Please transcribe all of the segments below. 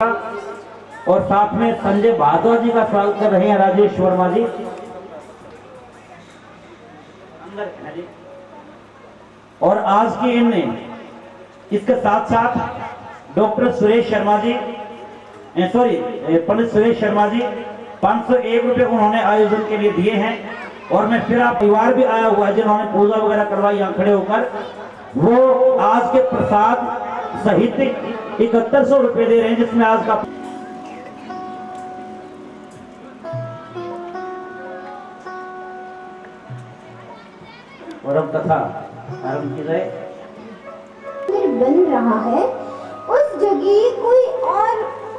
और साथ में संजय भारद्वाज जी का स्वागत कर रहे हैं राजेश वर्मा जी। और आज के इनने इसके साथ साथ डॉक्टर सुरेश शर्मा जी, पंडित सुरेश शर्मा जी 501 रुपए उन्होंने आयोजन के लिए दिए हैं। और मैं फिर आप परिवार भी आया हुआ है जिन्होंने पूजा वगैरह करवाई यहाँ खड़े होकर, वो आज के प्रसाद सहित 7100 रुपए दे रहे हैं, जिसमें आज का कथा आरंभ की जाए। बन रहा है उस जगह कोई और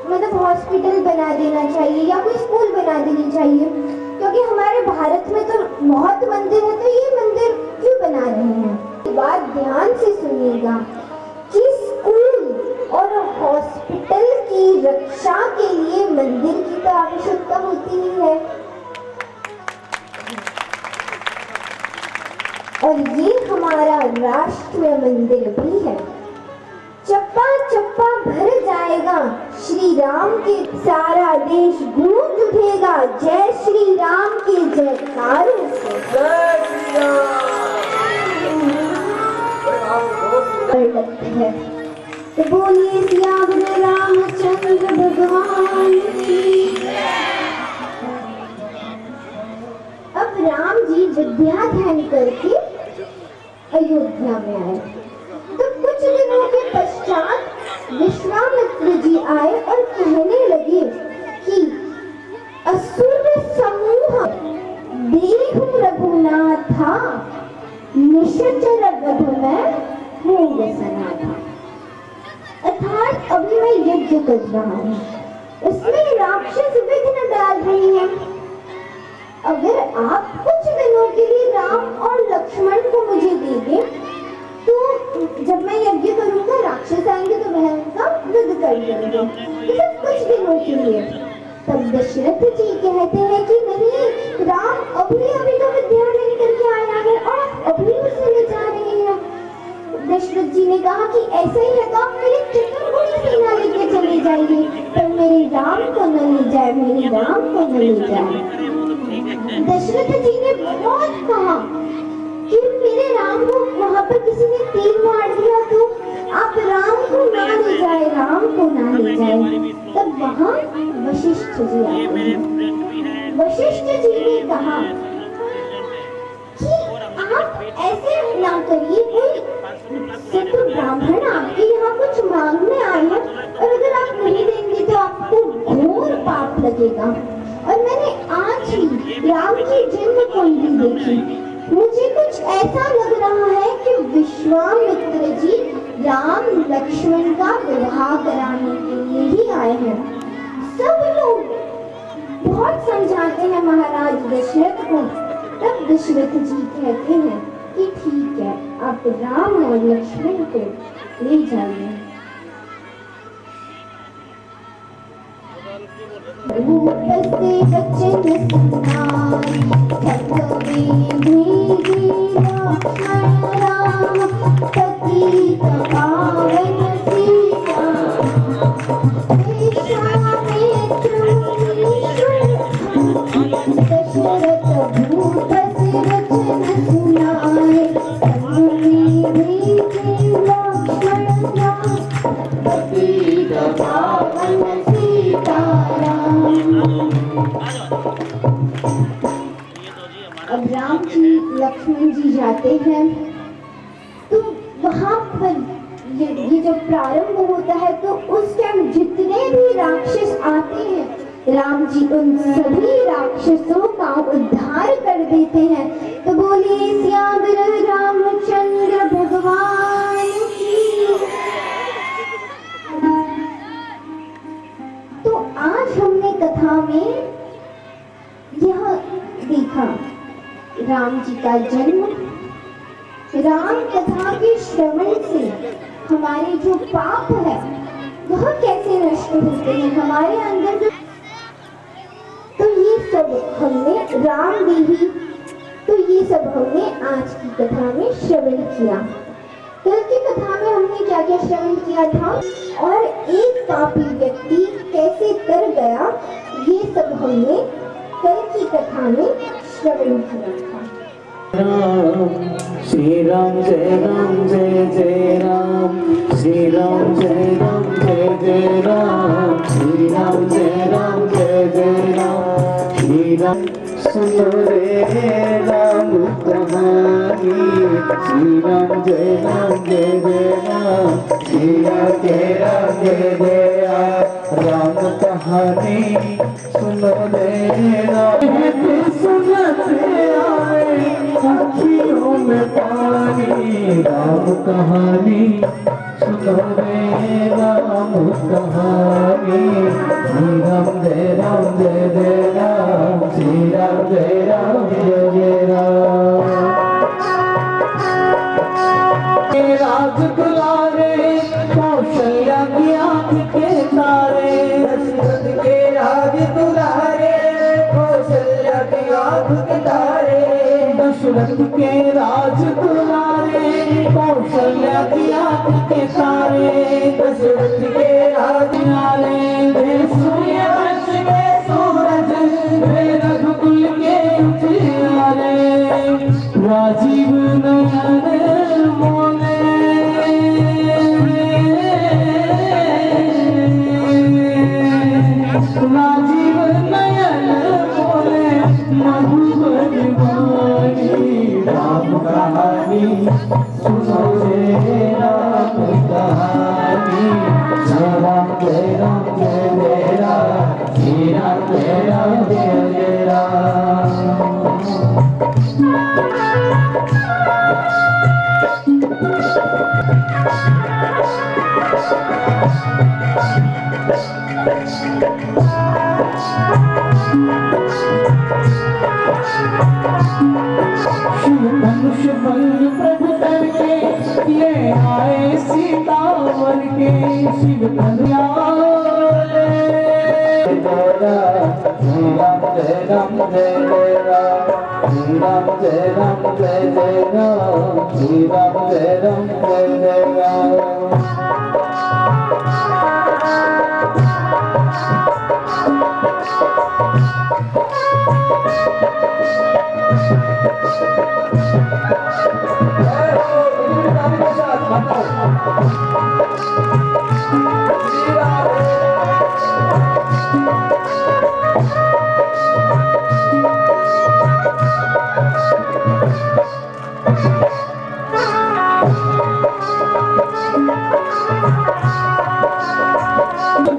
मतलब हॉस्पिटल बना देना चाहिए या कोई स्कूल बना देनी चाहिए, क्योंकि हमारे भारत में तो बहुत मंदिर है, तो ये मंदिर क्यों बना रहे हैं। बात ध्यान से सुनिएगा कि स्कूल और हॉस्पिटल की रक्षा के लिए मंदिर की तो आवश्यकता होती ही है, और ये हमारा राष्ट्रीय मंदिर भी है। चप्पा चप्पा भर जाएगा श्री राम के, सारा देश गूंज उठेगा जय श्री राम के जयकारों से। है तो बोलिए सियावर रामचंद्र भगवान की। अब राम जी विद्या ध्यान करके अयोध्या में आए, तो कुछ दिनों के पश्चात विश्वामित्र जी आए और कहने लगे कि असुर समूह देहु रघुनाथा निश्चर गध में मूंग सना था। अर्थात अभी मैं यज्ञ कर रहा हूँ, उसमें राक्षस विघ्न डाल रहे हैं। अगर आप कुछ दिनों के लिए राम और लक्ष्मण को मुझे दे दें, तो जब मैं यज्ञ करूंगा राक्षस आएंगे तो वह उनका वध कर देंगे, सिर्फ कुछ दिनों के लिए। तब दशरथ जी कहते हैं कि नहीं, राम अभी अभी तो विद्या नहीं करके आया है और अभी उसे ले जा रहे हैं। दशरथ जी ने कहा कि ऐसा ही है तो आप मेरे चतुर्भुज सेना लेके चले जाइए, पर मेरे राम को न ले जाए, मेरे राम को न ले जाए। दशरथ जी ने बहुत कहा कि मेरे राम को वहां पर किसी ने तीर मार दिया, तो आप राम को ना ले जाए, राम को ना ले जाए। तब वहां वशिष्ठ जी आते हैं। वशिष्ठ जी ने कहा कि आप ऐसे ना करिए, कोई सिद्ध ब्राह्मण आपके यहाँ कुछ मांगने आए हैं और अगर आप नहीं देंगे तो आपको घोर पाप लगेगा। और मैंने आज ही राम की जन्म कुंडली देखी, मुझे कुछ ऐसा लग रहा है कि विश्वामित्र जी राम लक्ष्मण का विवाह कराने के लिए ही आए हैं। सब लोग बहुत समझाते हैं महाराज दशरथ को, तब दशरथ जी कहते हैं कि ठीक है, आप राम और लक्ष्मण को ले जाइए। बसे बचन सुनाई छत में भीगी लक्ष्मण राम, पतित पावन सीता विश्वामित्र दशरथ भूपस वचन सुनाए, छत में भीगी लक्ष्मण राम, पतित पावन सीता। अब राम जी लक्ष्मण जी जाते हैं, तो वहां पर ये जब प्रारंभ होता है तो उस टाइम जितने भी राक्षस आते हैं राम जी उन सभी राक्षसों का उद्धार कर देते हैं। तो बोलिए सियावर रामचंद्र भगवान की। तो आज हमने कथा में यह देखा राम जी का जन्म। राम कथा के श्रवण से हमारे जो पाप है वह कैसे नष्ट होते हैं हमारे अंदर जो, तो ये सब हमने राम देवी, तो ये सब हमने आज की कथा में श्रवण किया। कल की कथा में हमने क्या क्या श्रवण किया था और एक पापी व्यक्ति कैसे तर गया, ये सब हमने कल की कथा में श्रवण किया था। श्री राम जय राम जय जय राम, श्री राम जय राम जय जय राम, श्री राम जय राम जय जय राम, श्री राम। सुनो रे राम कहानी, श्री राम जय राम जय जय राम, श्री राम जय राम जय जय राम कहानी। सुनो रे राम सुनते आए अखियों में पानी, राम कहानी सुनो रे राम कहानी, श्री राम जय राम जय जय राम, श्री राम जय राम जय जय राम। राज दुलारे कौशल्या की आँख के तारे, दशरथ के राज दुलारे कौशल्या की आँख के तारे, दशरथ के राज दुलारे कौशल्या की आँख के तारे, दशरथ के राज दुलारे सूर्य वंश के सूरज वे रघुकुल के उजियारे, राजीव नयन मोले राजीव नयन मोले मधुबन वाणी, राम कहानी सुनो रे राम कहानी, जय राम जय राम जय जय राम, श्री राम जय राम जय जय राम। धनुष भंग प्रभु करके ये आए सीतावर के, शिव कन्या श्री राम जय राम जय जय राम, श्री राम जय राम जय जय राम, श्री राम जय राम जय जय राम।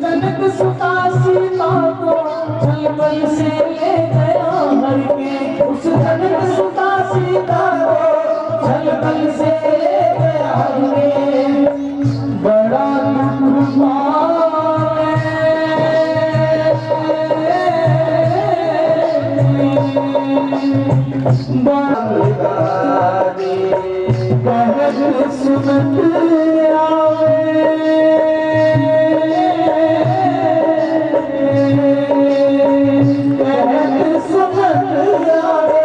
जनक सुता सीता को छलकल से ले गया हर के, उस जनक सुता सीता को छलकल से ले गया हर के, बड़ा दुख कहर सुनत आवे,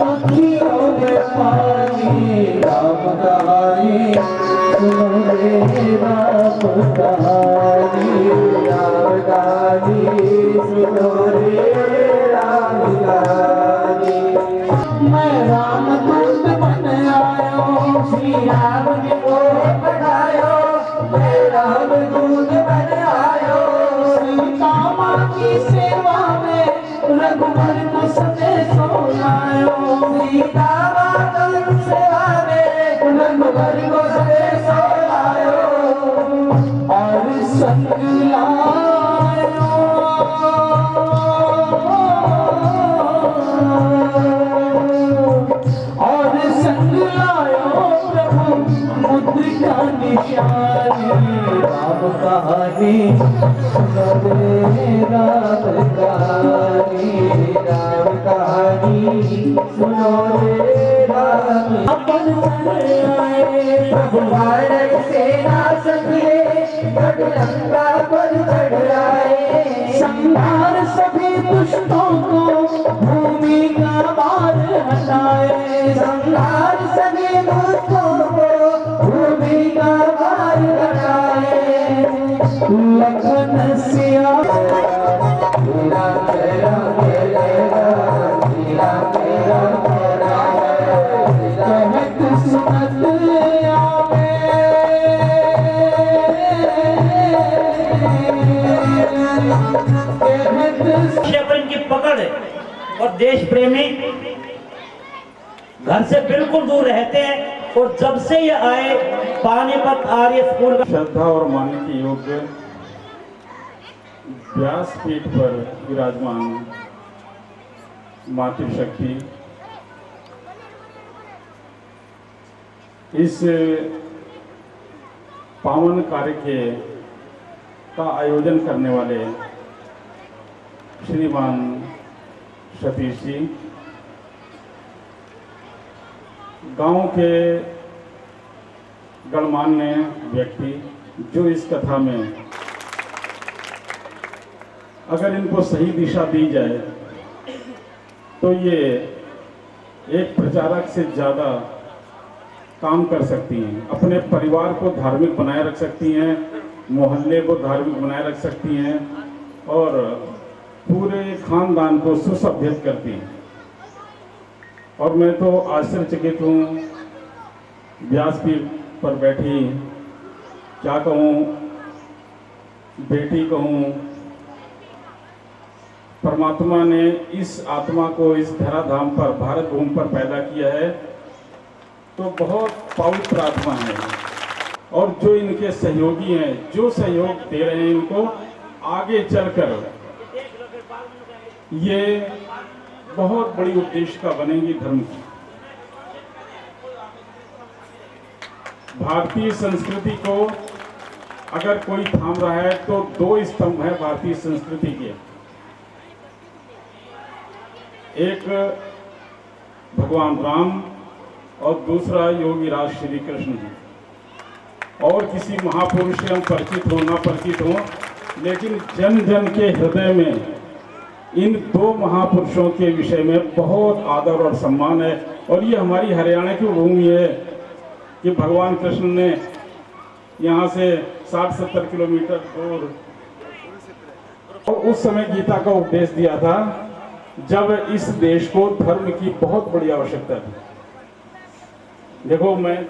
अखियों में पानी, राम कहानी सुनो रे राम कहानी, राम कहानी सुनो रे राम कहानी। मैं राम दूत बन आयो, श्री राम ने को पढ़ायो, मैं राम दूत बन आयो, सीता माँ की सेवा में रघुवर को संदेश सुनायो, सीता माता की सेवा में रघुवर को संदेश सुनायो, और संग लायो और संग लायो प्रभु मुद्रिका निशानी, राम कहानी सुनो रे राम कहानी, राम कहानी सुनो रे राम। अपन आए प्रभु भारत सेना संगे लंका पर चढ़ाए, संहार सभी दुष्टों को भूमि का भार हटाए, संहार सभी दुष्टों को लखन सिया तेरा तेरा तेरा तेरा तेरा कहत सुनत आवे पर इनकी पकड़ है और देश प्रेमी घर से बिल्कुल दूर रहते हैं और जब से ये आए पानीपत आर्य स्कूल का श्रद्धा और मानने के योग्य व्यासपीठ पर विराजमान मातृशक्ति इस पावन कार्य का आयोजन करने वाले श्रीमान सतीश जी, गांव के गणमान्य व्यक्ति जो इस कथा में अगर इनको सही दिशा दी जाए तो ये एक प्रचारक से ज़्यादा काम कर सकती हैं, अपने परिवार को धार्मिक बनाए रख सकती हैं, मोहल्ले को धार्मिक बनाए रख सकती हैं और पूरे खानदान को सुसभ्यत करती हैं। और मैं तो आश्चर्यचकित हूँ, व्यासपीठ पर बैठी क्या कहूँ, बेटी कहूँ, परमात्मा ने इस आत्मा को इस धराधाम पर भारत भूमि पर पैदा किया है तो बहुत पवित्र आत्मा है। और जो इनके सहयोगी हैं, जो सहयोग दे रहे हैं इनको, आगे चलकर ये बहुत बड़ी उपदेश का बनेंगी धर्म की। भारतीय संस्कृति को अगर कोई थाम रहा है तो दो स्तंभ है भारतीय संस्कृति के, एक भगवान राम और दूसरा योगी राज श्री कृष्ण जी। और किसी महापुरुष से हम परिचित हो ना परिचित हो, लेकिन जन जन के हृदय में इन दो महापुरुषों के विषय में बहुत आदर और सम्मान है। और ये हमारी हरियाणा की भूमि है कि भगवान कृष्ण ने यहाँ से 60-70 किलोमीटर दूर और उस समय गीता का उपदेश दिया था जब इस देश को धर्म की बहुत बड़ी आवश्यकता थी। देखो, मैं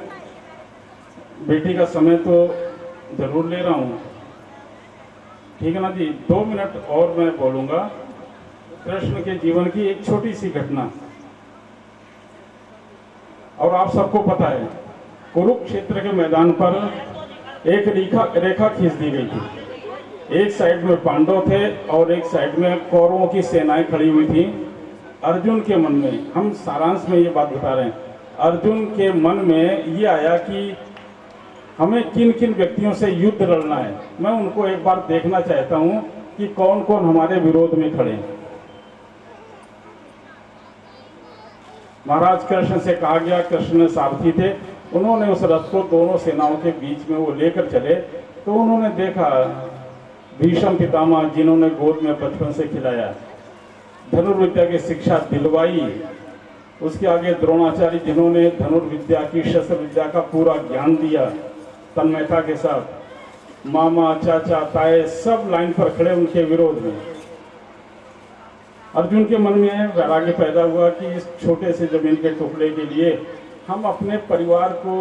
बेटी का समय तो जरूर ले रहा हूँ, ठीक है ना जी। 2 मिनट और मैं बोलूँगा कृष्ण के जीवन की एक छोटी सी घटना। और आप सबको पता है, कुरुक्षेत्र के मैदान पर एक रेखा खींच दी गई थी। एक साइड में पांडव थे और एक साइड में कौरवों की सेनाएं खड़ी हुई थी। अर्जुन के मन में, हम सारांश में ये बात बता रहे हैं, अर्जुन के मन में ये आया कि हमें किन किन व्यक्तियों से युद्ध लड़ना है। मैं उनको एक बार देखना चाहता हूँ कि कौन कौन हमारे विरोध में खड़े हैं। महाराज कृष्ण से कहा गया, कृष्ण सारथी थे, उन्होंने उस रथ को दोनों सेनाओं के बीच में वो लेकर चले तो उन्होंने देखा भीष्म पितामह जिन्होंने गोद में बचपन से खिलाया, धनुर्विद्या की शिक्षा दिलवाई, उसके आगे द्रोणाचार्य जिन्होंने धनुर्विद्या की शस्त्र विद्या का पूरा ज्ञान दिया तन्मयता के साथ, मामा चाचा ताए सब लाइन पर खड़े उनके विरोध में। अर्जुन के मन में वैराग्य पैदा हुआ कि इस छोटे से जमीन के टुकड़े के लिए हम अपने परिवार को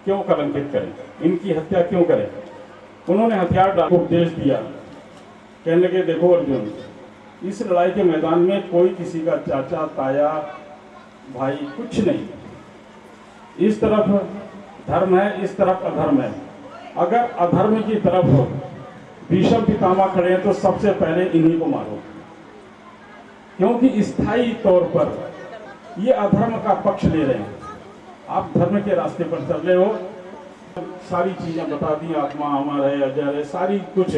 क्यों कलंकित करें, इनकी हत्या क्यों करें। उन्होंने हथियार डाल उपदेश दिया, कहने लगे देखो अर्जुन, इस लड़ाई के मैदान में कोई किसी का चाचा ताया भाई कुछ नहीं, इस तरफ धर्म है, इस तरफ अधर्म है। अगर अधर्म की तरफ भीष्म पितामह खड़े हैं तो सबसे पहले इन्हीं को मारो, क्योंकि स्थायी तौर पर ये अधर्म का पक्ष ले रहे हैं। आप धर्म के रास्ते पर चल रहे हो, सारी चीजें बता दी, आत्मा अमर है, अजर है, सारी कुछ।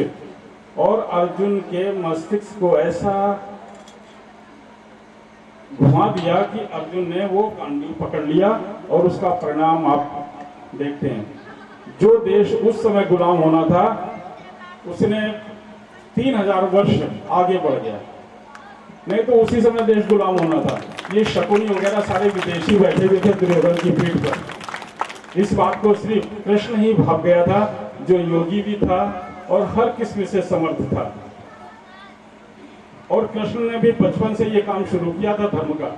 और अर्जुन के मस्तिष्क को ऐसा घुमा दिया कि अर्जुन ने वो कांडी पकड़ लिया और उसका परिणाम आप देखते हैं। जो देश उस समय गुलाम होना था उसने 3000 वर्ष आगे बढ़ गया, नहीं तो उसी समय देश गुलाम होना था। ये शकुनी वगैरह सारे विदेशी बैठे हुए थे दुर्योधन की पीठ पर। इस बात को सिर्फ कृष्ण ही भाग गया था, जो योगी भी था और हर किस्म से समर्थ था। और कृष्ण ने भी बचपन से ये काम शुरू किया था धर्म का।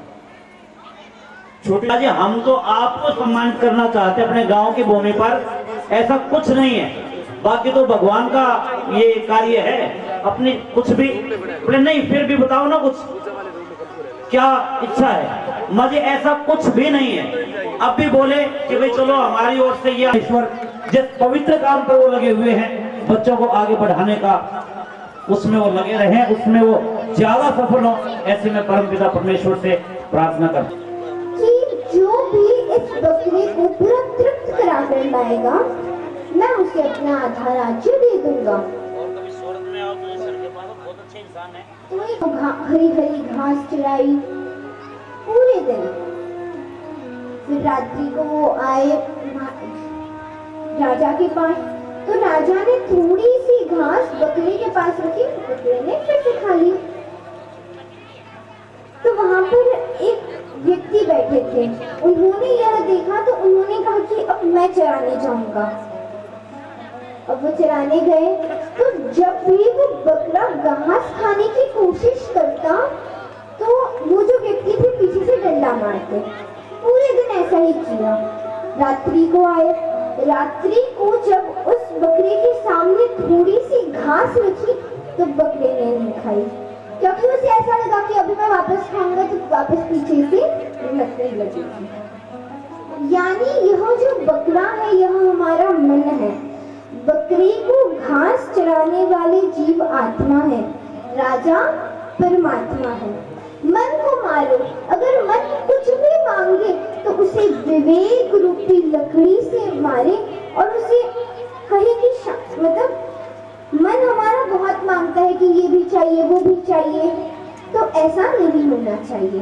छोटे जी, हम तो आपको सम्मानित करना चाहते हैं अपने गांव की भूमि पर, ऐसा कुछ नहीं है। बाकी तो भगवान का ये कार्य है, अपनी कुछ भी नहीं, फिर भी बताओ ना कुछ क्या इच्छा है। मुझे ऐसा कुछ भी नहीं है। अब भी बोले कि भाई चलो हमारी ओर से ये ईश्वर जिस पवित्र काम पर वो लगे हुए हैं, बच्चों को आगे बढ़ाने का, उसमें वो लगे रहे, उसमें वो ज्यादा सफल हो, ऐसे में परमपिता परमेश्वर से प्रार्थना करता हूं कि जो भी इस बकरे को पूरा तृप्त करा कर लाएगा, मैं उसे अपना आधा राज्य दे दूंगा। और कभी सूरत में आओ तो सर के पास बहुत अच्छे इंसान है। तो हरी हरी घास चराई पूरे दिन। फिर रात्रि को वो आए राजा के पास, तो राजा ने थोड़ी सी घास बकरे के पास रखी, बकरे ने फिर से खा ली। तो वहां पर एक व्यक्ति बैठे थे, उन्होंने यह देखा तो उन्होंने कहा कि अब मैं चराने जाऊंगा। अब वो चराने गए, तो जब भी वो बकरा घास खाने की कोशिश करता तो वो जो व्यक्ति थे पीछे से डंडा मारते। पूरे दिन ऐसा ही किया। रात्रि को आए, रात्रि को जब उस बकरे के सामने थोड़ी सी घास रखी तो बकरे ने नहीं खाई, क्योंकि उसे ऐसा लगा कि अभी मैं वापस खाऊंगा तो वापस पीछे से लगने लगेगी। यानी यह जो बकरा है यह हमारा मन है। बकरी को घास चराने वाले जीव आत्मा है, राजा परमात्मा है। मन को मारो, अगर मन कुछ भी मांगे तो उसे विवेक रूपी लकड़ी से मारे और उसे कहे कि मतलब मन हमारा बहुत मांगता है कि ये भी चाहिए वो भी चाहिए, तो ऐसा नहीं होना चाहिए।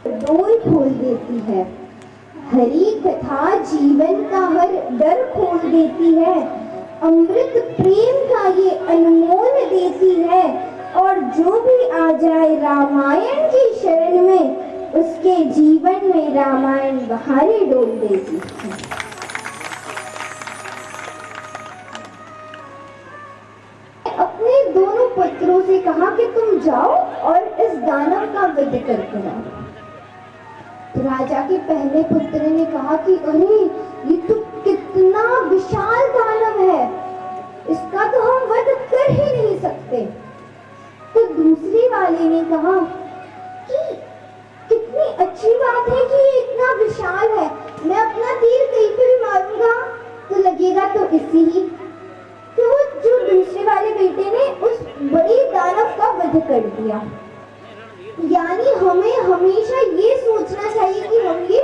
डोर खोल देती है, हरी कथा जीवन का हर डर खोल देती है, अमृत प्रेम का ये अनमोल देती है, और जो भी आ जाए रामायण की शरण में उसके जीवन में रामायण बहारे डोल देती है। अपने दोनों पुत्रों से कहा कि तुम जाओ और इस दानव का वध करके लाओ। तो राजा के पहले पुत्र ने कहा कि अरे ये तो कितना विशाल दानव है, इसका तो हम वध कर ही नहीं सकते। तो दूसरे वाले ने कहा कि कितनी अच्छी बात है कि ये इतना विशाल है, मैं अपना तीर कहीं पे भी मारूंगा तो लगेगा तो इसी ही। तो वो जो दूसरे वाले बेटे ने उस बड़े दानव का वध कर दिया। यानी हमें हमेशा ये सोचना चाहिए कि हम ये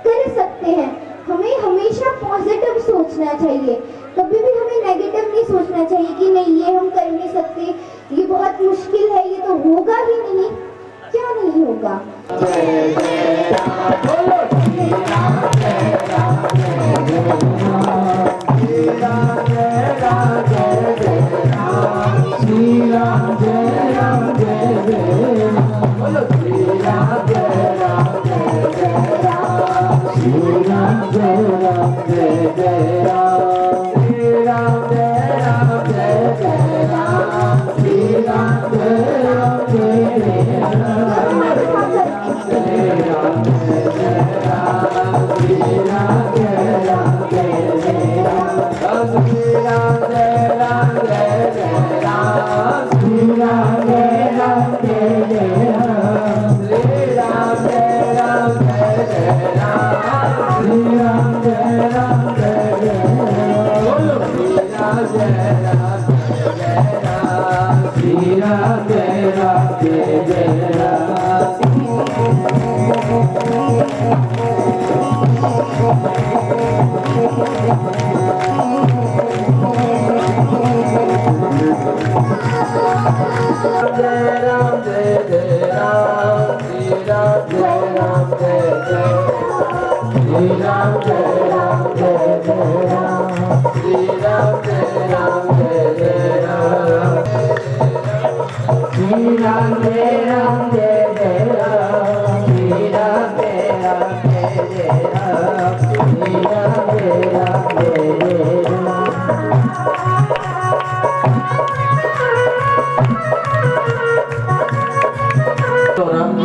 कर सकते हैं, हमें हमेशा पॉजिटिव सोचना चाहिए, कभी भी हमें नेगेटिव नहीं सोचना चाहिए कि नहीं ये हम कर नहीं सकते, ये बहुत मुश्किल है, ये तो होगा ही नहीं। क्या नहीं होगा?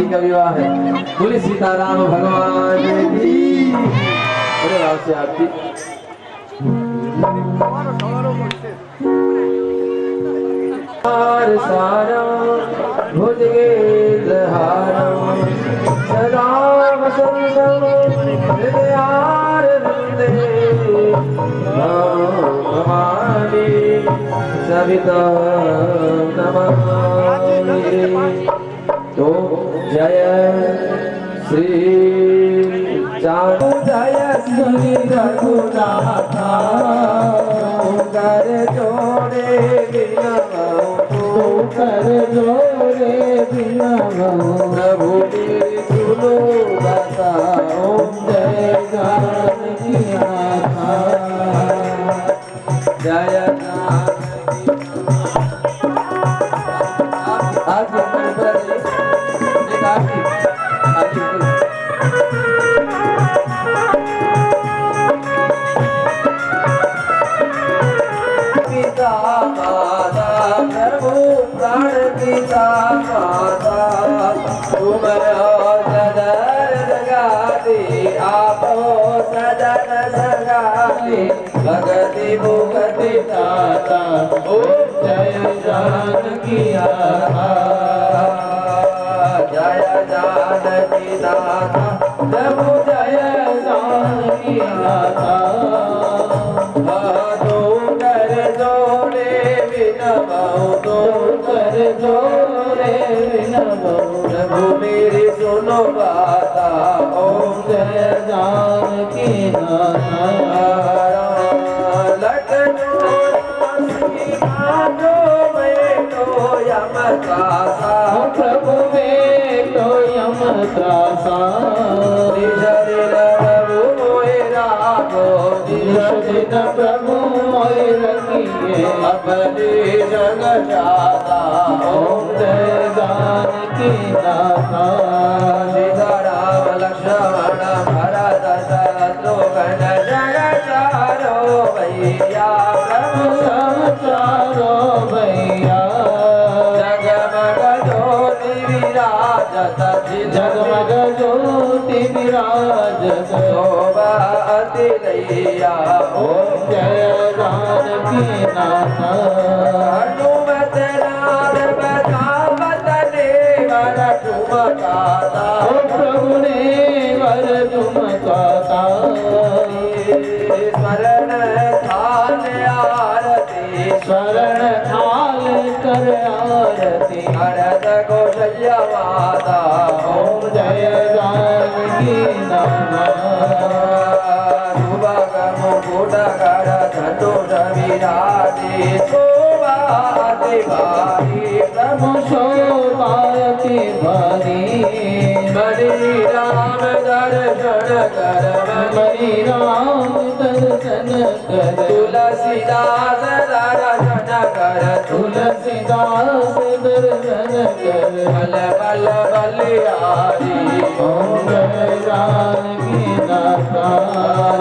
रानी का विवाह है। बोले सीताराम भगवान की। अरे राम से आरती। सारा भुज गेल हारम सदा वसंतम हृदयार वृंदे भवानी सविता नमामि। तो जय श्री चारु जय श्री रघुनाथा कर जोड़े कर जोड़े बिना प्रभु मेरी सुनो बताओ जय जानकी माता जय पिता माता प्रभु प्राण पिता माता तुम्हारा सदर जगाते आपो सदन सगाते भगति भुगति दाता ओम जय जानकी माता जय जानकी दाता प्रभु जय जानकी माता प्रभु मेरी सुनो बाता ओम जय जानकी नाथा लखनऊ यमत्रासा प्रभु में तो यमत्रासा प्रभु मोहे राघो दिन प्रभु मोहे रखिए अपने जग जाता ओम जय जानकी नाथा सीताराम लक्ष्मण भरत शत्रुघ्न जग चारो भैया प्रभु सब चारो भैया जगमग ज्योति विराजत जगमग ज्योति विराजत शोभा अतिलैया ओम जय जानकी नाथा हनुमत नाम बतावत देवर तुम गाता प्रभु ने वर तुम गाता शरण थाल आरती शरण थाल कर आरती भरत कौशल्य माता ओम जय जानकी नाथा मुकुट कर धनुष विराजे शोभाति भारी प्रभु शोभाति भारी मणि राम दर्शन कर मणि राम दर्शन कर तुलसीदास दर्शन कर तुलसीदास दर्शन कर बल बल बलिहारी ओम जय जानकी नाथा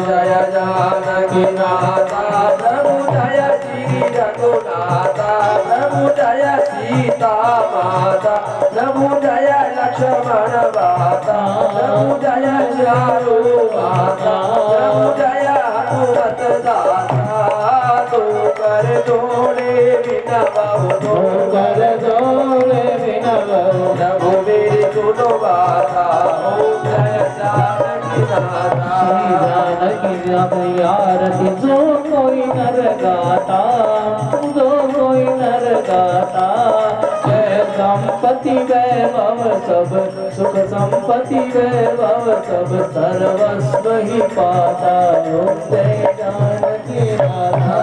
जय जानकी नाथा प्रभु जय श्री रघुनाथा प्रभु जय सीता माता प्रभु जय लक्ष्मण माता प्रभु जय चारु माता प्रभु जय हनुमत दाता तो कर जोड़े बिनवो तो कर जोड़े बिनवो प्रभु मेरी सुनो बाता ओम जय जानकी नाथा जानकी आरती जो कोई नर गाता जो कोई नर गाता जय संपत्ति वैभव सब सुख संपत्ति वैभव सब सर्वस्व ही पाता ओम जय जानकी माता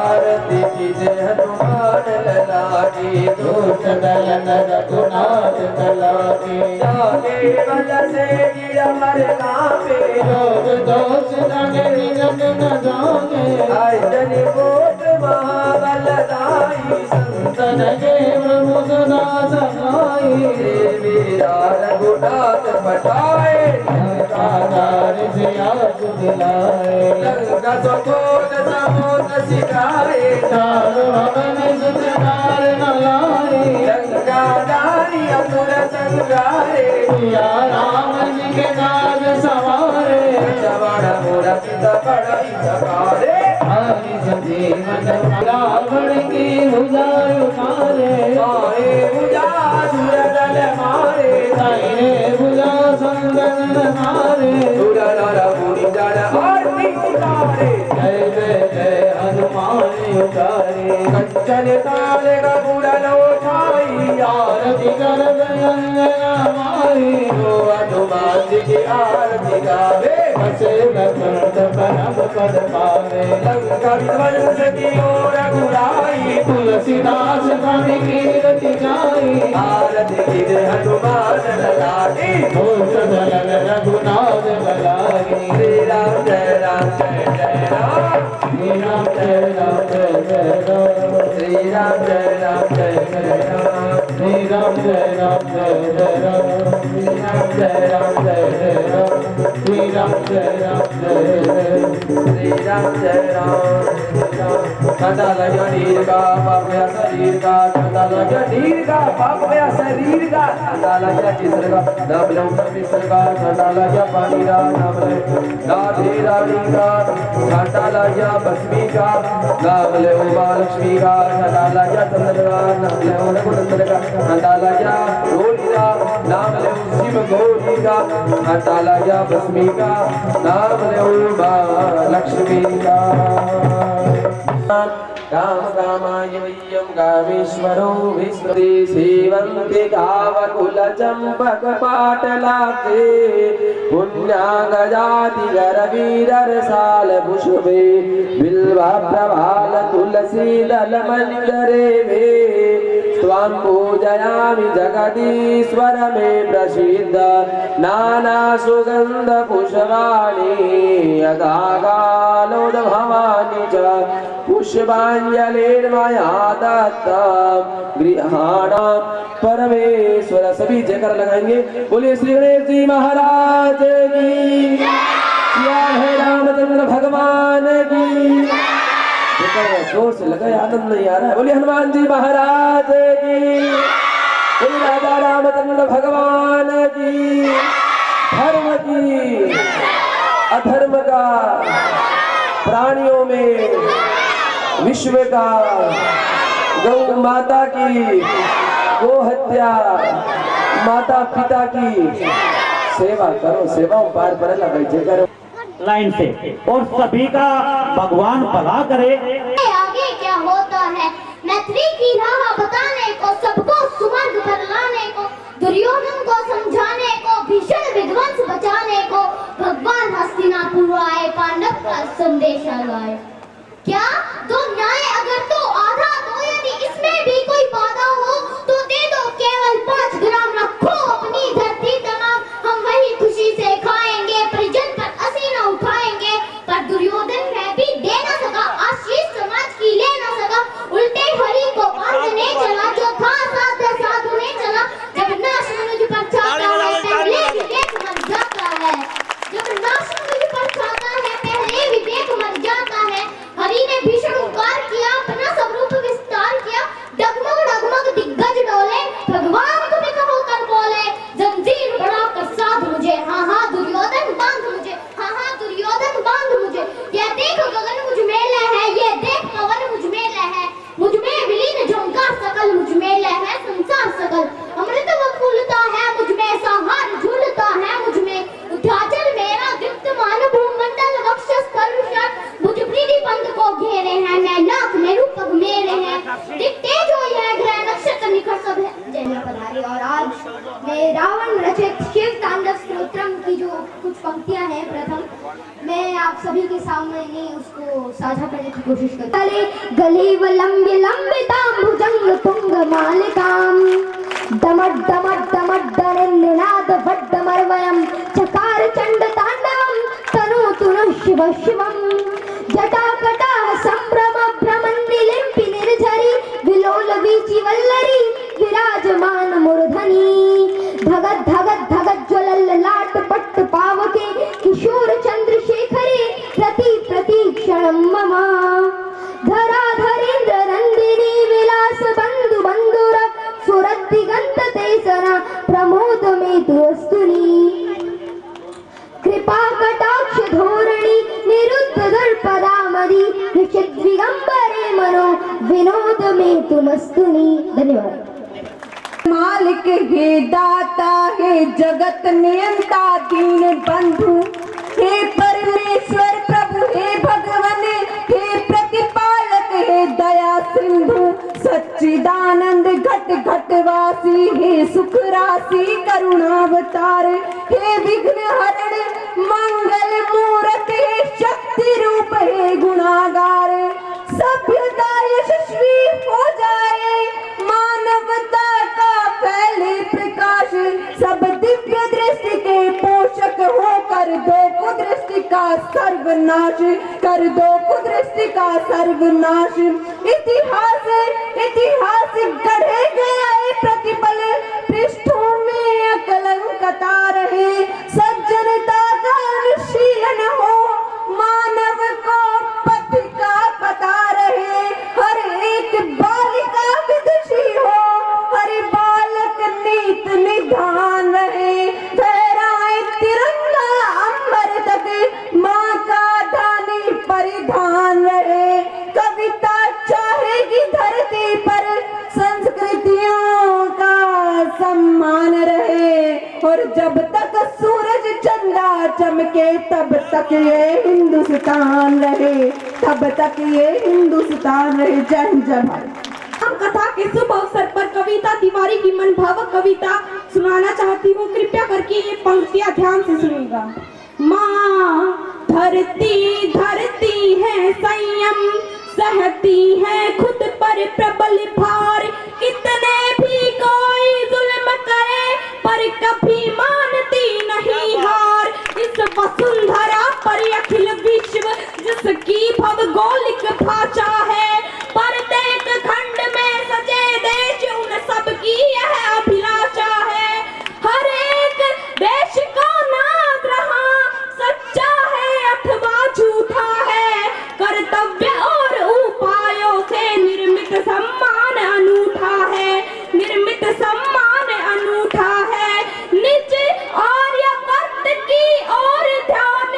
आरती कीजे हनुमान ललाटी दूत दलन रघुनाथ दलाटी जागे बल से गिरा मर कापे रोग दोष लगे निरंग न जागे आय जनि कोट महाबलदाई संतन के प्रभु सदा सहाय वीरा रघुनाथ पटाए लंकाधार से आज दिलाए लंका सकोट समोत सिखाए चार भवन सुधार न लाए लंका दारी असुर संगारे सिया राम जी के नाग सवारे चवड़ मूरत बड़ई सवारे हरि संजीवन रावण की भुजा उतारे आए भुजा सुरदल मारे दाहिने भुजा संगन मारे सुर नर मुनि जन आरती उतारे जय जय जय हनुमान उतारे कंचन ताल गरुड़ उठाई आरती कर अंजना माई हो हनुमान जी की आरती गावे बसे बसंत परम पद पावे लंका विध्वंस की ओर गुराई तुलसीदास कवि कीर्ति गाई आरती गिर हनुमान लागी हो सदलन रघुनाथ बलाई श्री राम जय राम जय जय राम श्री राम जय राम जय जय राम श्री राम जय राम जय जय राम श्री राम जय राम जय जय राम श्री राम जय राम जय जय राम श्री राम जय राम जय जय श्री राम जय राम कंधा लगा नीर का पाप गया शरीर का कंधा लगा नीर का पाप गया शरीर का कंधा लगा चित्र का नाम लो मिश्र का कंधा लगा पानी का नाम ले राधे रानी का कंधा लगा बसमी का नाम ले महालक्ष्मी का कंधा लगा चंद्र का नाम ले रघुनंदन का कंधा लगा रोली का नाम ले शिव गौरी का कंधा लगा बसमी का नाम ले महालक्ष्मी का काम कामाय वय्यं कामेश्वरो विस्मृति सेवन्ति कावकुल चंपक पाटलाके पुण्यागजाति गरवीररसाल पुष्पे बिल्वा प्रभाल तुलसी दल मंजरे वे त्वां पूजयामि जगदीश्वर मे प्रसीद नाना सुगंध पुष्पाणि यदाकालोद भवानि च पुष्पांजलिर्मया दत्तं गृहाणां परमेश्वर। सभी जयकार लगाएंगे। बोलिए श्री गणेश जी महाराज की जय है रामचंद्र भगवान की। जोर से लगाए, आनंद नहीं आ रहा है। बोलिए हनुमान जी महाराज की। बोलिए राजा रामचंद्र भगवान की। धर्म की अधर्म का, प्राणियों में विश्व का, गौ माता की, गो हत्या, माता पिता की सेवा करो, सेवाओं पार पड़ेला बैठे करो लाइन से। और सभी का भगवान भला करे। आगे क्या होता है, मैत्री की राह बताने को, सबको सुमर्ग पर लाने को, दुर्योधन को समझाने को, भीषण विध्वंस बचाने को भगवान हस्तिनापुर आए, पांडव का संदेशा लाए। क्या दो न्याय अगर तो आधा दो, यदि इसमें भी कोई बाधा हो तो दे दो केवल 5 ग्राम, रखो अपनी धरती तमाम, हम वही खुशी से खाएंगे, परिजन पर असीना उठाएंगे। पर दुर्योधन में भी दे न सका, आशीष समाज की ले न सका, उल्टे हरि को बांधने चला, जो था साध साधुने चला। जब नाश मुझ पर छाता है, पहले भी देख मर जाता है। जब नाश मुझ पर छाता है, पहले भी देख मर जाता है। हरि ने भीषण उपकार किया, अपना सब रूप विस्तार किया, डगमग डगमग दिग्गज डोले, भगवान तुम्हें कहो कर बोले, जंजीर बढ़ाकर साध मुझे, हाँ हाँ दुर्योधन बांध मुझे, हाँ हाँ दुर्योधन बांध मुझे। ये देख गगन मुझ में लय है, ये देख पवन मुझ में लय है, मुझ में विलीन झंकार सकल, मुझ में लय है संसार सकल। अमृत फूलता है मुझ में, संहार झूलता है मुझ में, उठाचल मेरा दीप्तमान भूमंडल वक्षस्थल मुझ प्रीति पंथ को घेरे हैं, मैं नाक मेरु पग मेरे हैं, दिखते जो यह ग्रह नक्षत्र निकट सब है। जय पधारी। और आज मैं रावण रचित शिव तांडव स्तोत्रम की जो कुछ पंक्तियां हैं, प्रथम मैं आप सभी के सामने उसको साझा करने की कोशिश करूंगी। गले व लंबे लंबितां भुजंग तुंग मालिकां, दमट दमट दमट दनिनाद वड्डमर्वयं, चकार चंड तांडवं तनु तुनु शिव शिवं, जटाकटाह संभ्रम भ्रमन्निलिम्पि निर्झरी, विलोल वीचि वल्लरी विराजमान मूर्धनि, धगत धगत धगत ज्वलल लाट पट्ट पावके, किशोर चंद्रशेखरे प्रति प्रतीक्षणं मम, धराधरेन्द्र नंदिनी विलास बंधु बंधुर, सुरद्दिगंत तेसना प्रमोद में दुस्तुनी कृपा कटाक्ष धोरणी निरुद्ध दर्पदामदि निश्चित दिगंबरे मनो विनोद में तुमस्तुनी। धन्यवाद। मालिक हे दाता हे जगत नियंता दीन बंधु हे परमेश्वर प्रभु हे भगवन हे प्रतिपालक हे दया सिंधु सच्चिदानंद घट घट वासी हे सुख राशि करुणावतार हे विघ्न हरण मंगल मूरत हे शक्ति रूप हे गुणागार सभ्यता यशस्वी हो जाए मानवता का फैले प्रकाश सब दिव्य दृष्टि के पोषक हो कर दो कुदृष्टि का सर्वनाश कर दो कुदृष्टि का सर्वनाश। इतिहास इतिहास गढ़े गया है प्रतिपल पृष्ठों में अकलंकता रहे सज्जनता का अनुशीलन हो मानव को पथ का पता रहे हर एक बालिका विदुषी हो हर बालक नीत निधान रहे फहराए तिरंगा अंबर तक माँ का धानी परिधान रहे। कविता चाहेगी धरती पर संस्कृतियों का सम्मान रहे और जब तक सूरज चंदा चमके तब तक ये हिंदुस्तान रहे तब तक ये हिंदुस्तान रहे। जय हिंद जय भारत। हम कथा के शुभ अवसर पर कविता तिवारी की मनभावक कविता सुनाना चाहती हूँ। कृपया करके ये पंक्तियाँ ध्यान से सुनिएगा। माँ धरती धरती है संयम सहती है खुद पर प्रबल भार कितने भी कोई जुल्म करे पर कभी मानती नहीं हार। इस वसुंधरा पर अखिल विश्व जिसकी भौगोलिक भाषा है प्रत्येक खंड में सजे देश उन सबकी यह अभिलाषा है। हर एक देश का नाम रहा सच्चा है अथवा झूठा है कर्तव्य और उपायों से निर्मित सम्मान अनूठा है निर्मित सम्मान अनूठा है। निज और यथार्थ की ओर ध्यान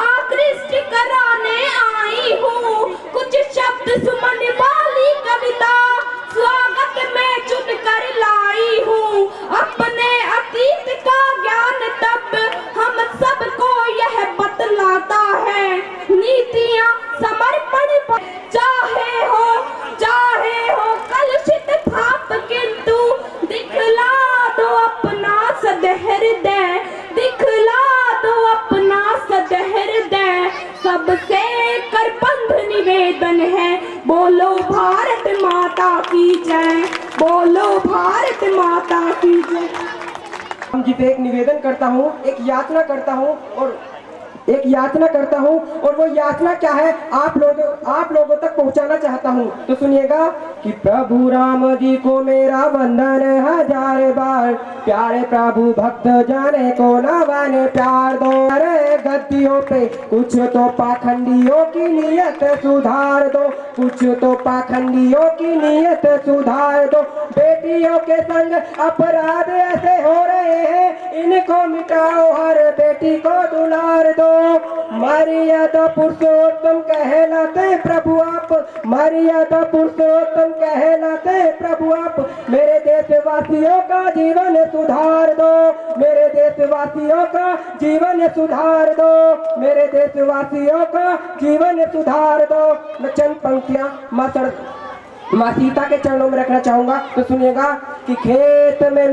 आकृष्ट कराने आई हूँ कुछ शब्द सुमन वाली कविता स्वागत में चुन कर लाई हूँ। अपने अतीत का ज्ञान तब हम सबको यह बतलाता है नीतियाँ समर्पण चाहे हो कलुषित भाप किंतु दिखला दो अपना सदहृदय दिखला दो अपना सदहृदय। सबसे करबंध निवेदन है बोलो भारत माता की जय बोलो भारत माता की जय। हम जी पे एक निवेदन करता हूँ एक याचना करता हूँ और वो याचना क्या है आप लोगों तक पहुँचाना चाहता हूँ। तो सुनिएगा कि प्रभु राम जी को मेरा वंदन हजार बार प्यारे प्रभु भक्त जाने को न माने प्यार दो। अरे गद्दियों पे कुछ तो पाखंडियों की नीयत सुधार दो कुछ तो पाखंडियों की नीयत सुधार दो। बेटियों के संग अपराध ऐसे हो रहे हैं इनको मिटाओ हर बेटी को दुलार दो। मर्यादा पुरुषोत्तम कहलाते प्रभु आप मर्यादा पुरुषोत्तम कहलाते प्रभु आप। मेरे देशवासियों का जीवन सुधार दो मेरे देशवासियों का जीवन सुधार दो मेरे देशवासियों का जीवन सुधार दो। मैं चंद पंक्तियां माँ सीता के चरणों में रखना चाहूंगा। तो सुनिएगा कि खेत में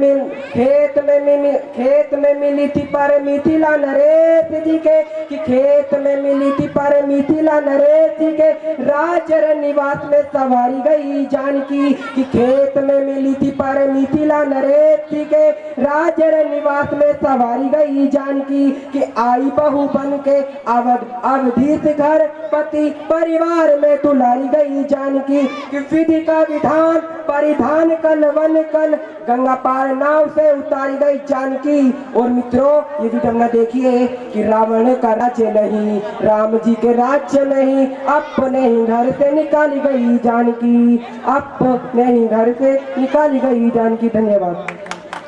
मिली थी पर मिथिला नरेश जी के कि खेत में मिली थी पर मिथिला नरेश जी के राजर निवास में सवारी गई जानकी कि खेत में मिली थी पर मिथिला नरेश जी के राजर निवास में सवारी गई जानकी कि आई बहू बन के अवधि घर पति परिवार में दुलारी गई जानकी कि विधि का विधान परिधान कल वन कल गंगा पार नाव से उतारी गई जानकी। और मित्रों ये विडंबना देखिए कि रावण का राज्य नहीं राम जी के राज्य नहीं अपने ही घर से निकाली गई जानकी अपने ही घर से निकाली गई जानकी। धन्यवाद।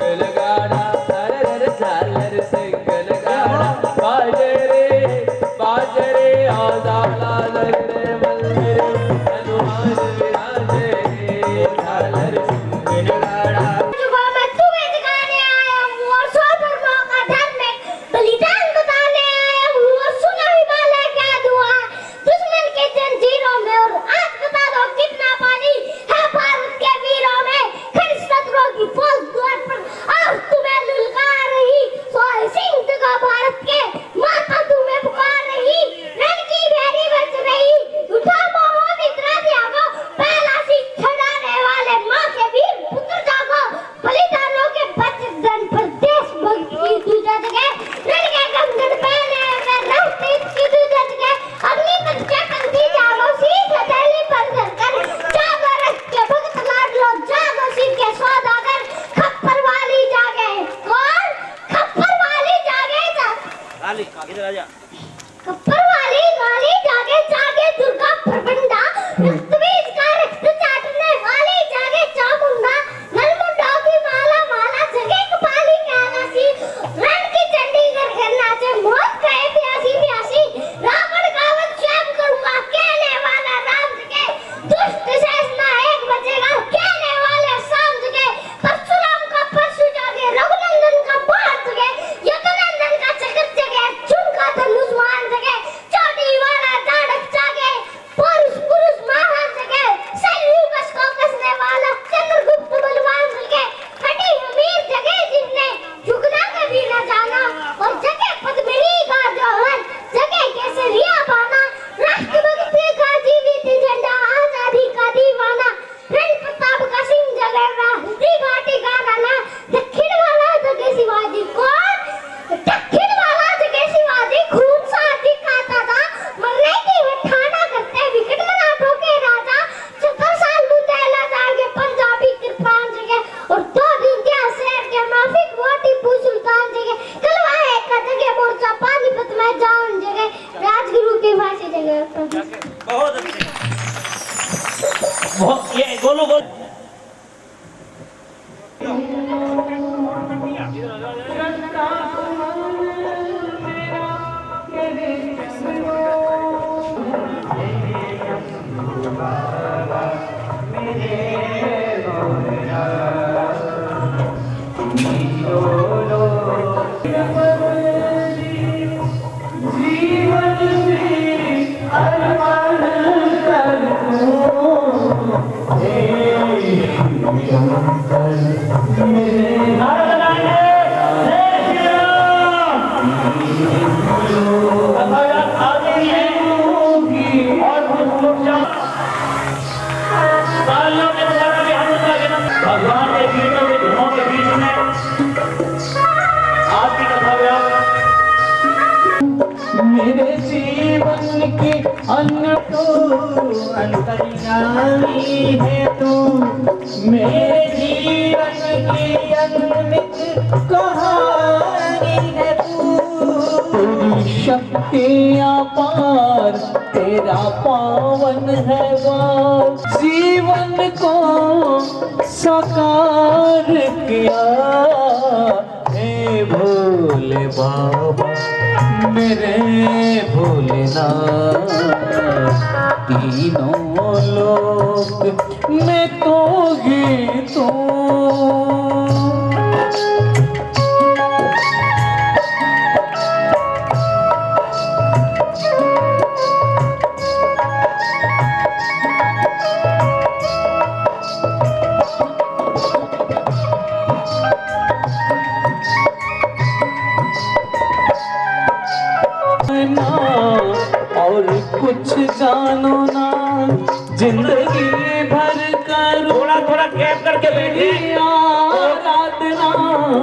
लगाड़ा अरे झालर सिंगल गाड़ा बाजरे आदाला रे मंदिर हनुमान विराजे झालर सिंगल गाड़ा जुबा मैं तुम्हें दिखाने आया हूँ और सौ धर्मों का धर्म में बलिदान बताने आया हूँ और सुना हिमालय क्या दुआ दुश्मन के जंजीरों में और आज बता दो कितना पानी है भारत के वीरों में खड़ी शत्रुओं की फौज द्वार पर आज तुम्हें ललकार रही सोए सिंह का भारत के माता तुम्हें पुकार रही रण की भैरी बज रही उठा मोहो मित्रा त्यागो पहला सिख छड़ाने वाले माँ के वीर पुत्र जागो बलिदानों के बलिदान पर देश भक्ति दूजा जगह रण के कंगन पहने में राष्ट्र की दूजा जगह अग्नि तक के पंथी जागो शीश हथेली पर धरकर जागो रख के भक्त लाड लो जागो सिंह के सौदागर खप्पर वाली जागे कौन खप्पर वाली जागे खप्पर वाली गाली जागे जागे दुर्गा प्रबंधा रक्तबीज का रक्त चाटने वाली जागे चामुंडा नलमुंडा की माला माला जगे कपाली कैलाशी रण की चंडी कर नाचे मौत गए प्यासी प्यासी रावण का वध स्वयं करूंगा कहने वाला राम जगे दुष्ट शेष नायक बचेगा कहने वाले शाम जगे परशुराम का परशु जागे रघुनंदन का बाण जगे यदुनंदन का चक्र जगे अर्जुन का धनुष मान जगे चोटी वाला दाड़क जागे पुरुष महान जगे शैल्यू कस को कसने वाला चंद्रगुप्त बलवान जगे फटी अमीर जगे जिसने झुकना कभी न जाना और जगे पद्मिनी का जौहर जगे केसरिया बाना राष्ट्रभक्ति का जीवित झंडा आजादी का दीवाना रण प्रताप का सिंह जगे हल्दी घाटी का राना दक्षिण वाला जगे शिवाजी कौन दक्षिण वाला जगे शिवाजी खून साथी खाता था मरने की ठाना करते विकट मराठों के राजा 70 साल मुतेला जागे पंजाबी कृपान जगह और 2 दिन के शेर के माफिक वो टीपू सुल्तान जगह कलवाए का जगह मोर्चा पानीपत में जान जगह राजगुरु की फांसी जगह बहुत अच्छे ये बोलो बोलो भगवान के कीर्तन के धुनों के बीच में आज की कथा मेरे जीवन की अन्न तो अंतर्यामी है तू मेरे जीवन की अनमित कहानी है तू तेरी शक्ति अपार तेरा पावन है वार जीवन को साकार किया हे भोले बाबा मेरे भोलेनाथ तीनों लोक में तो गीतों और कुछ जानो ना जिंदगी भर कर थोड़ा गैप करके बैठे आराधना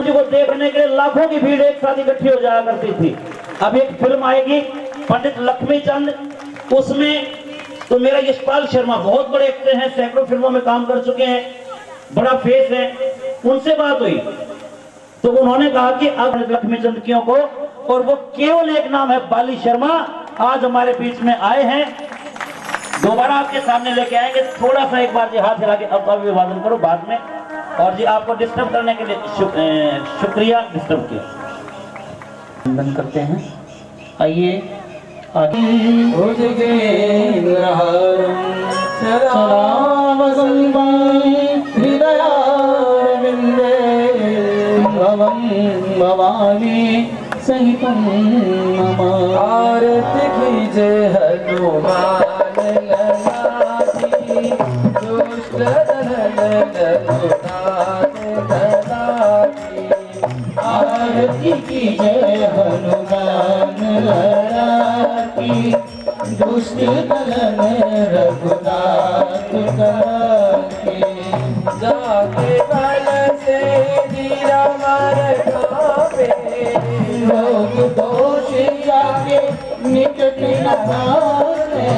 को देखने के लिए लाखों की भीड़ एक साथ इकट्ठी हो जाया करती थी। अब एक फिल्म आएगी पंडित लक्ष्मी चंद, उसमें तो मेरा यशपाल शर्मा बहुत बड़े एक्टर हैं, सैकड़ों फिल्मों में काम कर चुके हैं, बड़ा फेस है। उनसे बात हुई तो उन्होंने कहा कि अब लक्ष्मी चंद क्यों को, और वो केवल एक नाम है बाली शर्मा, आज हमारे बीच में आए हैं। दोबारा आपके सामने लेके आएंगे। थोड़ा सा एक बार हाथ हिला के अब अभिवादन करो, बाद में और जी आपको डिस्टर्ब करने के लिए शुक्रिया डिस्टर्ब किया। वंदन करते हैं। आइए आगे सदा वसंताय हृदयारविन्दे भवं भवानी सहितं मम। आरति कीजे हनुमान लला की, दुष्ट दलन ललुनाथ कला की। आरती कीजय हनुमान लला की, दुष्ट दलन रघुनाथ कला की। जाके बल से दीरा मार खावे, लोग दोष जाके निकट न भावे।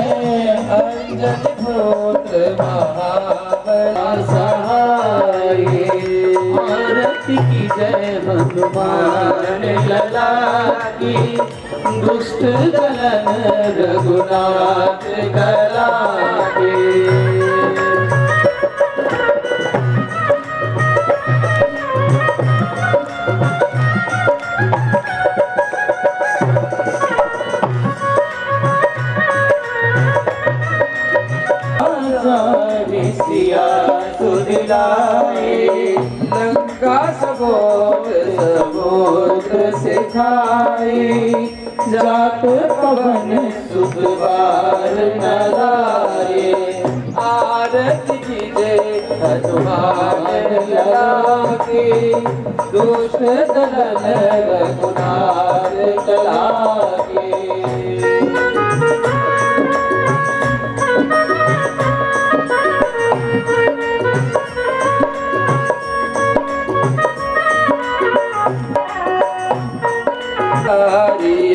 अंजन पुत्र महाबला सहाय, आरती की जय हनुमान लला की, दुष्ट दलन रघुनाथ कला की। सिया सुदिलाए, लंका सबोत्र सिखाए। जात पवन सुत बार न लाए, आरती कीजे हनुमान लला की, दुष्ट दलन रघुनाथ कला की।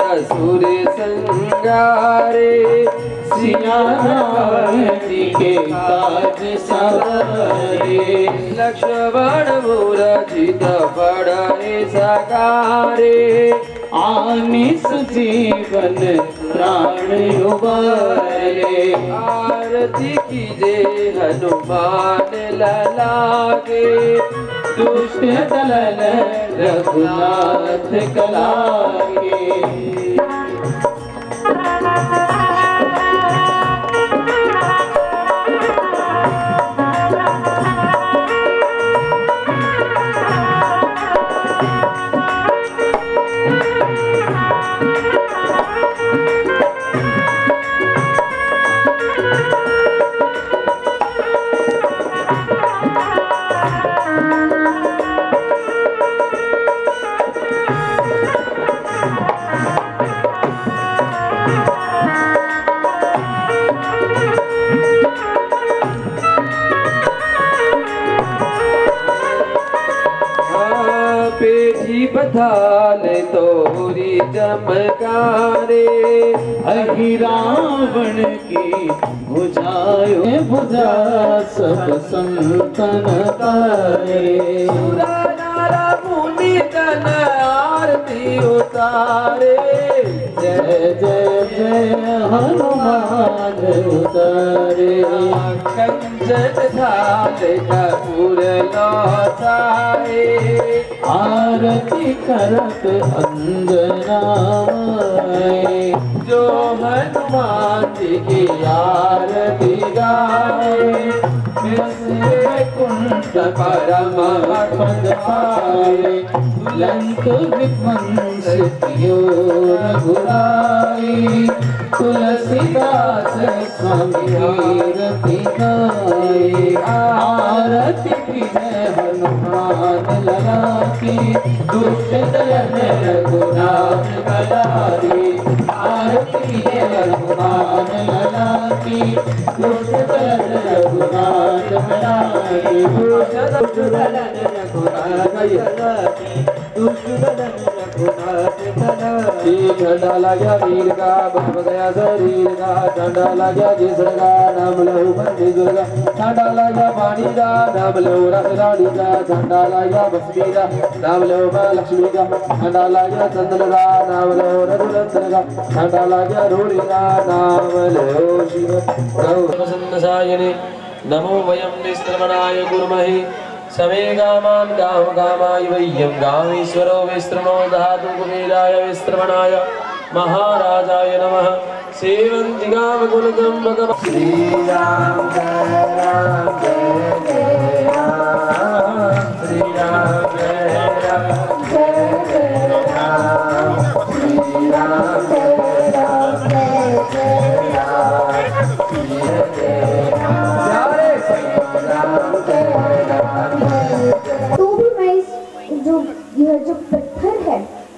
असुर संगारे, सिया राम जी के काज सवारे। लक्ष्मण मूरजित बड़े सकारे, आनिस जीवन प्राण उबारे। आरती कीजे हनुमान लला के, दुष्ट दलन रघुनाथ कला के। पेटी बधाल तोरी चमकारे, अहि रावण की बुझायो बुझा सब संतन तारे। सुरा नारा मुनि तन आरती उतारे, जय जय जय हनुमान उतारे। कंचन थाल कपूर लौटाए, आरती करत अंजनाए। जो हनुमान जी की आरती गाए, कुंठ परम पद पाए। लंक विध्वंस कियो रघुराई, तुलसीदास स्वामी रति गाए। आरती कीजय हनुमान लला की, दुष्ट दलन रघुनाथ कला की। आरती कीजय हनुमान लला की, दुष्ट दलन रघुनाथ कला की। दुष्ट दलन रघुनाथ कला की, दुष्ट दलन रघुनाथ कला की। झंडा लगा वीर का बम गया शरीर का, झंडा लगा जिसका नाम लहू बंदी दुर्गा। झंडा लगा पानी का नाम लहू रस रानी का, झंडा लगा भस्मी का नाम लहू मां लक्ष्मी का। झंडा लगा चंदन का नाम लहू रघुनंदन का, झंडा लगा रूढ़ी का नाम लहू शिव प्रसन्न सायने। नमो वयं निस्त्रमणाय कुर्महे, समे कामान् कामकामाय वह्यं कामेश्वरो विस्तृणो धातु कुबेराय विस्तृमणाय महाराजाय नमः। सेवन्ति कामकुलजं भगवान् श्रीराम जय राम जय जय राम श्रीराम जय राम जय जय राम श्रीराम जय राम जय जय राम जय जय राम जय राम। तो भी मैं यह जो पत्थर है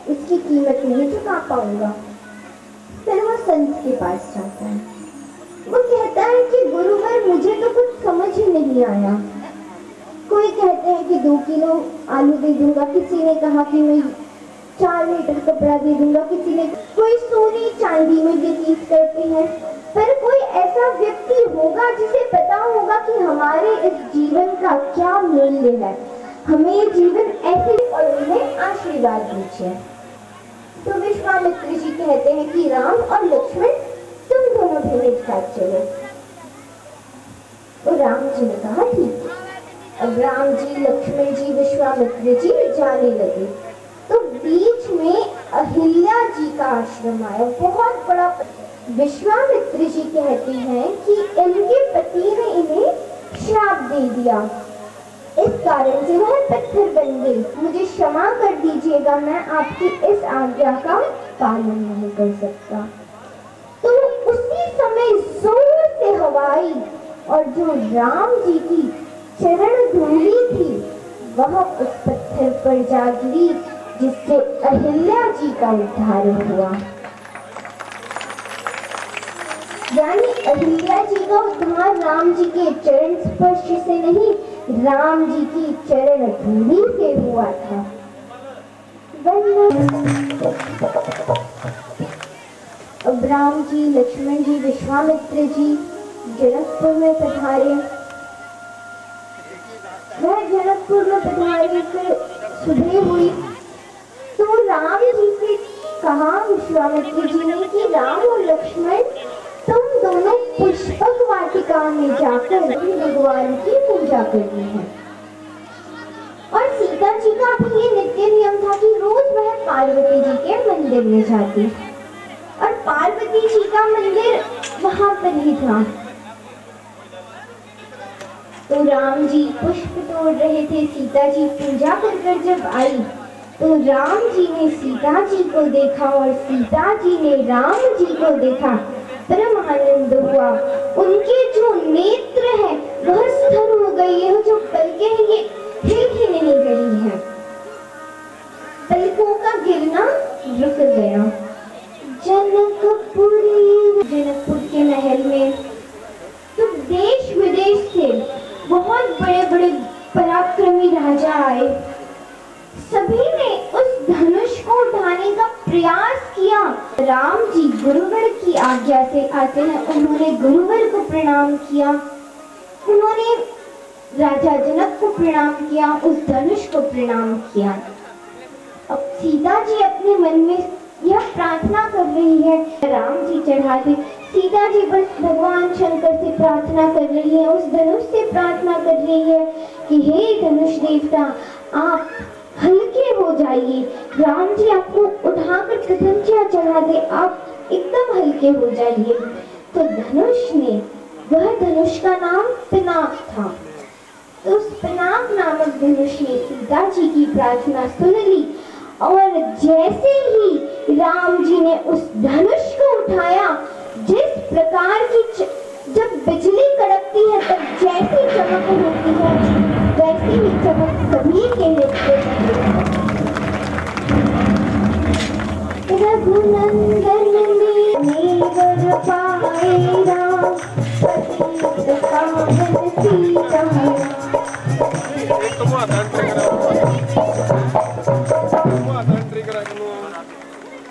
इसकी कीमत नहीं चुका पाऊंगा। फिर वो संत के पास जाता है। वो कहता है कि गुरुवर मुझे तो कुछ समझ ही नहीं आया। कोई कहते हैं कि 2 किलो आलू दे दूंगा, किसी ने कहा कि मैं 4 मीटर कपड़ा दे दूंगा, किसी ने कोई सोने चांदी में व्यतीत करते हैं। पर कोई ऐसा व्यक्ति होगा जिसे पता होगा कि हमारे इस जीवन का क्या मूल्य है, हमें जीवन ऐसे और उन्हें आशीर्वाद दीजिए। तो विश्वामित्र जी कहते हैं कि राम और लक्ष्मण तुम दोनों भी मेरे साथ चलो। तो राम जी ने कहा ठीक। अब राम जी, लक्ष्मण जी, विश्वामित्र जी जाने लगे। तो बीच में अहिल्या जी का आश्रम आया, बहुत बड़ा। विश्वामित्र जी कहते हैं कि इनके पति ने इन्हें श्राप दे दिया, इस कारण से वह पत्थर बन गई। मुझे क्षमा कर दीजिएगा, मैं आपकी इस आज्ञा का पालन नहीं कर सकता। तो उसी समय जोर से हवा आई और जो राम जी की चरण धूलि थी वह उस पत्थर पर जा गिरी, जिससे अहिल्या जी का उद्धार हुआ। यानी अहिल्या जी का उद्धार राम जी के चरण स्पर्श से नहीं, राम जी की चरण धूलि से हुआ था। अब राम जी, लक्ष्मण जी, विश्वामित्र जी जनकपुर में पधारे। वह जनकपुर में पधारे, फिर सुबह हुई तो राम जी से कहा विश्वामित्र जी ने कि राम और लक्ष्मण तुम दोनों पुष्पक वाटिका में जाकर भगवान की पूजा करनी है। और सीता जी का भी ये नित्य नियम था कि रोज वह पार्वती जी के मंदिर में जाती, और पार्वती जी का मंदिर वहां पर ही था। तो राम जी पुष्प तोड़ रहे थे, सीता जी पूजा कर जब आई तो राम जी ने सीता जी को देखा और सीता जी ने राम जी को देखा। परम आनंद हुआ। उनके जो नेत्र है वह स्थिर हो गई है, जो पलकें हैं ये हिल ही नहीं गई है, पलकों का गिरना रुक गया। जनकपुर के महल में तो देश विदेश से बहुत बड़े बड़े पराक्रमी राजा आए। सभी ने उस धनुष को उठाने का प्रयास किया। राम जी गुरुवर की आज्ञा से आते हैं, उन्होंने गुरुवर को प्रणाम किया, उन्होंने राजा जनक को प्रणाम किया, उस धनुष को प्रणाम किया। अब सीता जी अपने मन में यह प्रार्थना कर रही है, राम जी चढ़ा दे। सीता जी बस भगवान शंकर से प्रार्थना कर रही है, उस धनुष से प्रार्थना कर रही है कि हे धनुष देवता आप हल्के हो जाइए, राम जी आपको उठाकर कदमचिया चढ़ा दे, आप एकदम हल्के हो जाइए। तो धनुष ने, वह धनुष का नाम पिनाक था, तो उस पिनाक नामक धनुष ने सीता जी की प्रार्थना सुन ली। और जैसे ही राम जी ने उस धनुष को उठाया, जिस प्रकार की जब बिजली कड़कती है तब जैसी चमक होती है वैसी ही चमक सभी के नेत्रों में। रघुनंदन मेवर पाए राम, पतित पावन